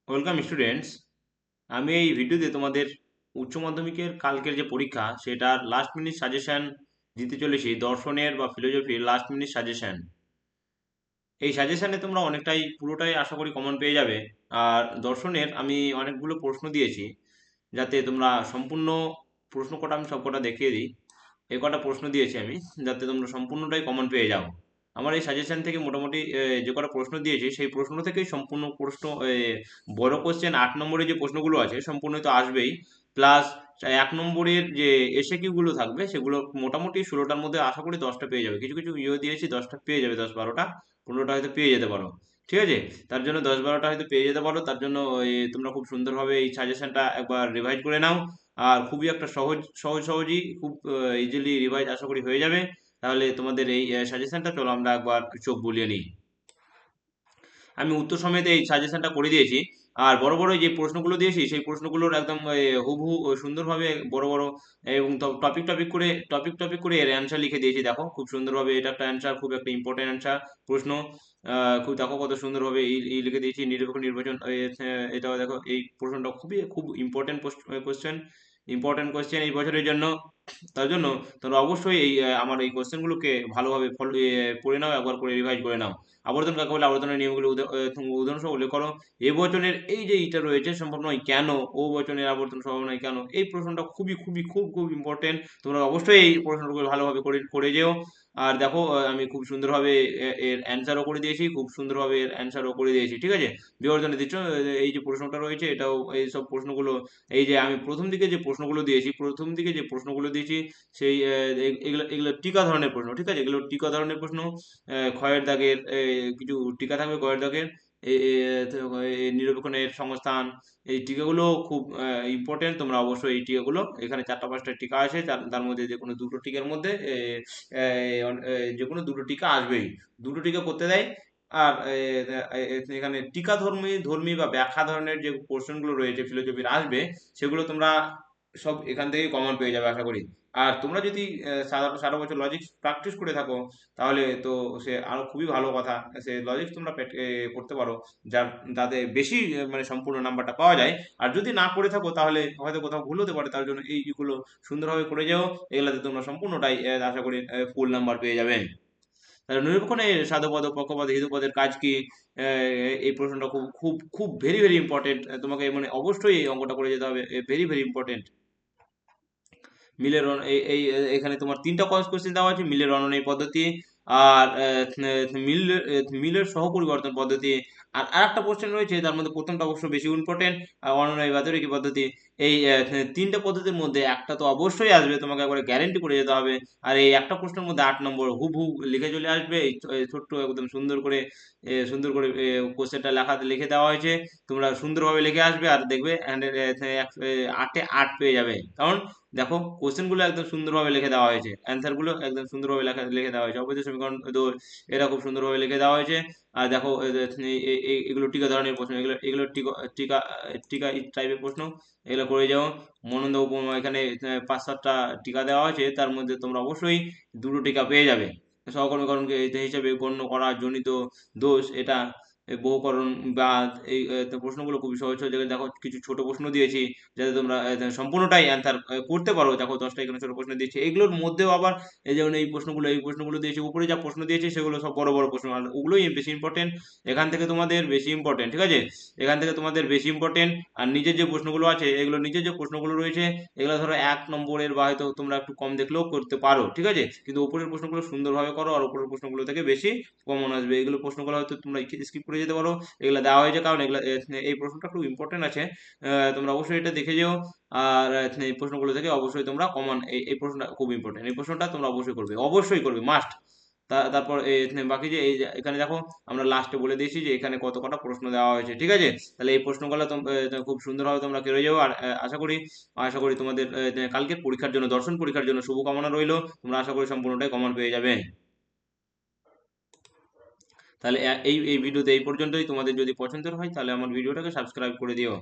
Welcome students. আমি এই ভিডিওতে তোমাদের উচ্চ মাধ্যমিকের কালকের যে পরীক্ষা সেটার লাস্ট মিনিট সাজেশন দিতে চলেছি। দর্শনের বা ফিলোজফির লাস্ট মিনিট সাজেশন। এই সাজেশনে তোমরা অনেকটাই পুরোটাই আশা করি কমন পেয়ে যাবে। আর দর্শনের আমি অনেকগুলো প্রশ্ন দিয়েছি, যাতে তোমরা সম্পূর্ণ প্রশ্ন কটা আমি সব কটা দেখিয়ে দিই। এ কটা প্রশ্ন দিয়েছি আমি, যাতে তোমরা সম্পূর্ণটাই কমন পেয়ে যাও। আমার এই সাজেশন থেকে মোটামুটি যে কটা প্রশ্ন দিয়েছি সেই প্রশ্ন থেকেই সম্পূর্ণ প্রশ্ন, বড় কোশ্চেন 8 নম্বরের যে প্রশ্নগুলো আছে সম্পূর্ণ তো আসবেই। প্লাস 1 নম্বরের যে এসে কিউগুলো থাকবে সেগুলো মোটামুটি 16টার মধ্যে আশা করি 10টা পেয়ে যাবে। কিছু কিছু দিয়েছি 10টা পেয়ে যাবে, 10-12টা 15টা হয়তো পেয়ে যেতে পারো। ঠিক আছে, তার জন্য 10-12টা হয়তো পেয়ে যেতে পারো। তার জন্য তোমরা খুব সুন্দরভাবে এই সাজেশনটা একবার রিভাইজ করে নাও। আর খুবই একটা সহজই খুব ইজিলি রিভাইজ আশা করি হয়ে যাবে। তাহলে তোমাদের এই সাজেশনটা চলো আমরা একবার চোখ বুলিয়ে নিই। আমি উত্তর সমেত এই সাজেশনটা করে দিয়েছি। আর বড় বড় যে প্রশ্নগুলো দিয়েছি সেই প্রশ্নগুলোর একদম হুবহু সুন্দরভাবে বড় বড় এবং টপিক টপিক করে এর অ্যান্সার লিখে দিয়েছি। দেখো খুব সুন্দরভাবে, এটা একটা অ্যান্সার, খুব একটা ইম্পর্টেন্ট অ্যান্সার প্রশ্ন। খুব দেখো কত সুন্দরভাবে এই লিখে দিয়েছি। নিরপেক্ষ নির্বাচন, এটাও দেখো, এই প্রশ্নটা খুব ইম্পর্টেন্ট কোশ্চেন এই বছরের জন্য। তার জন্য তোমরা অবশ্যই এই আমার এই কোশ্চেনগুলোকে ভালোভাবে পড়ে নাও, একবার করে রিভাইজ করে নাও। আবর্তন কাকে বলে, আবর্তনের নিয়মগুলো উদাহরণ সহ উল্লেখ করো। এ বচনের এই যে ইটা রয়েছে সম্ভব নয় কেন, ও বচনের আবর্তন সম্ভব নয় কেন, এই প্রশ্নটা খুব ইম্পর্টেন্ট। তোমরা অবশ্যই এই প্রশ্নগুলো ভালোভাবে করে যেও। আর দেখো আমি খুব সুন্দরভাবে এর অ্যান্সারও করে দিয়েছি, খুব সুন্দরভাবে এর অ্যান্সারও করে দিয়েছি। ঠিক আছে, বিবর্তনে দিচ্ছ এই যে প্রশ্নটা রয়েছে এটাও, এই সব প্রশ্নগুলো, এই যে আমি প্রথম দিকে যে প্রশ্নগুলো দিয়েছি সেই এগুলো এগুলো টিকা ধরনের প্রশ্ন। ঠিক আছে, এগুলো টিকা ধরনের প্রশ্ন। ক্ষয়ের দাগের কিছু টিকা থাকবে, ক্ষয়ের দাগের নিরপেক্ষণের সংস্থান, এই টিকাগুলো খুব ইম্পর্টেন্ট। তোমরা অবশ্যই এই টিকাগুলো, এখানে 4টা 5টা টিকা আছে, তার মধ্যে যে কোনো দুটো টিকার মধ্যে যে কোনো দুটো টিকা আসবেই, দুটো টিকা করতে দেয়। আর এখানে টিকা ধর্মী ধর্মী বা ব্যাখ্যা ধরনের যে কোশ্চেনগুলো রয়েছে ফিলোসফির আসবে, সেগুলো তোমরা সব এখান থেকেই কমন পেয়ে যাবে আশা করি। আর তোমরা যদি সারা সারা বছর লজিক প্র্যাকটিস করে থাকো তাহলে তো সে আরো খুবই ভালো কথা। সে লজিক তোমরা করতে পারো, যার যাতে বেশি মানে সম্পূর্ণ নাম্বারটা পাওয়া যায়। আর যদি না করে থাকো তাহলে হয়তো কোথাও ভুল হতে পারে, তার জন্য এইগুলো সুন্দরভাবে করে যাও। এগুলাতে তোমরা সম্পূর্ণটাই আশা করি ফুল নাম্বার পেয়ে যাবেন। তাহলে নিরূপণে সাধুপদ পক্ষপদ হিতুপদের কাজ কি, এই প্রশ্নটা খুব খুব খুব ভেরি ভেরি ইম্পর্টেন্ট। তোমাকে মানে অবশ্যই এই অঙ্কটা করে যেতে হবে, ভেরি ভেরি ইম্পর্টেন্ট। মিলের এখানে তোমার 3টা কোশ্চেন দেওয়া আছে, মিলের রননই পদ্ধতি, আর মিলের সহপরিবর্তন পদ্ধতি। আর আরেকটা কোশ্চেন রয়েছে, তার মধ্যে প্রথমটা অবশ্য বেশি ইম্পর্টেন্ট, অননয় বাদরিকি পদ্ধতি। এই 3টে পদ্ধতির মধ্যে একটা তো অবশ্যই আসবে, তোমাকে একবারে গ্যারেন্টি করে যেতে হবে। আর এই একটা প্রশ্নের মধ্যে 8 নম্বর হুবহু লিখে চলে আসবে। এই ছোট্ট একদম সুন্দর করে কোশ্চেনটা লিখে দেওয়া হয়েছে। তোমরা সুন্দরভাবে লিখে আসবে আর দেখবে 8-এ 8 পেয়ে যাবে। কারণ দেখো কোশ্চেনগুলো একদম সুন্দরভাবে লিখে দেওয়া হয়েছে, অ্যান্সারগুলো একদম সুন্দরভাবে লিখে দেওয়া হয়েছে। অবৈধ সমীকরণ দোষ, এটা খুব সুন্দরভাবে লিখে দেওয়া হয়েছে। আর দেখো এগুলো টিকা ধরনের প্রশ্ন, এগুলো এগুলো টিকা টিকা টিকা টাইপের প্রশ্ন, এগুলো করে যাও। মনন্দ উপমা, এখানে 5-7টা টিকা দেওয়া হয়েছে, তার মধ্যে তোমরা অবশ্যই দুটো টিকা পেয়ে যাবে। সহকর্মীকরণকে হিসেবে গণ্য করা জনিত দোষ, এটা বহুকরণ বাদ, এই প্রশ্নগুলো খুবই সহজ সহজ জায়গায়। দেখো কিছু ছোট প্রশ্ন দিয়েছি যাতে তোমরা সম্পূর্ণটাই অ্যান্সার করতে পারো। দেখো 10টা এখানে ছোট প্রশ্ন দিয়েছি, এগুলোর মধ্যেও আবার যেমন এই প্রশ্নগুলো দিয়েছি, উপরে যা প্রশ্ন দিয়েছি সেগুলো সব বড় বড় প্রশ্ন, আর ওগুলোই বেশি ইম্পর্টেন্ট। এখান থেকে তোমাদের বেশি ইম্পর্টেন্ট। ঠিক আছে, এখান থেকে তোমাদের বেশি ইম্পর্টেন্ট। আর নিজের যে প্রশ্নগুলো আছে, এগুলো নিজের যে প্রশ্নগুলো রয়েছে এগুলো ধরো 1 নম্বরের, বা হয়তো তোমরা একটু কম দেখলেও করতে পারো। ঠিক আছে, কিন্তু উপরের প্রশ্নগুলো সুন্দরভাবে করো, আর উপরের প্রশ্নগুলো থেকে বেশি কমন আসবে। এগুলো প্রশ্নগুলো হয়তো তোমরা স্কিপ করে যেতে পারো, এগুলো দেওয়া হয়েছে কারণ এগুলো এই প্রশ্নটা খুব ইম্পর্টেন্ট আছে। তোমরা অবশ্যই এটা দেখে যেও। আর এই প্রশ্নগুলো থেকে অবশ্যই তোমরা কমন, এই প্রশ্নটা খুব ইম্পর্টেন্ট, এই প্রশ্নটা তোমরা অবশ্যই করবে মাস্ট। তারপর বাকি যে এখানে দেখো আমরা লাস্টে বলে দিয়েছি যে এখানে কত কটা প্রশ্ন দেওয়া হয়েছে। ঠিক আছে, তাহলে এই প্রশ্নগুলো খুব সুন্দরভাবে তোমরা করে যাও। আর আশা করি তোমাদের কালকের পরীক্ষার জন্য, দর্শন পরীক্ষার জন্য শুভকামনা রইলো। তোমরা আশা করি সম্পূর্ণটাই কমন পেয়ে যাবে। তাহলে এই এই ভিডিওতে এই পর্যন্তই। তোমাদের যদি পছন্দের হয় তাহলে আমার ভিডিওটাকে সাবস্ক্রাইব করে দিও।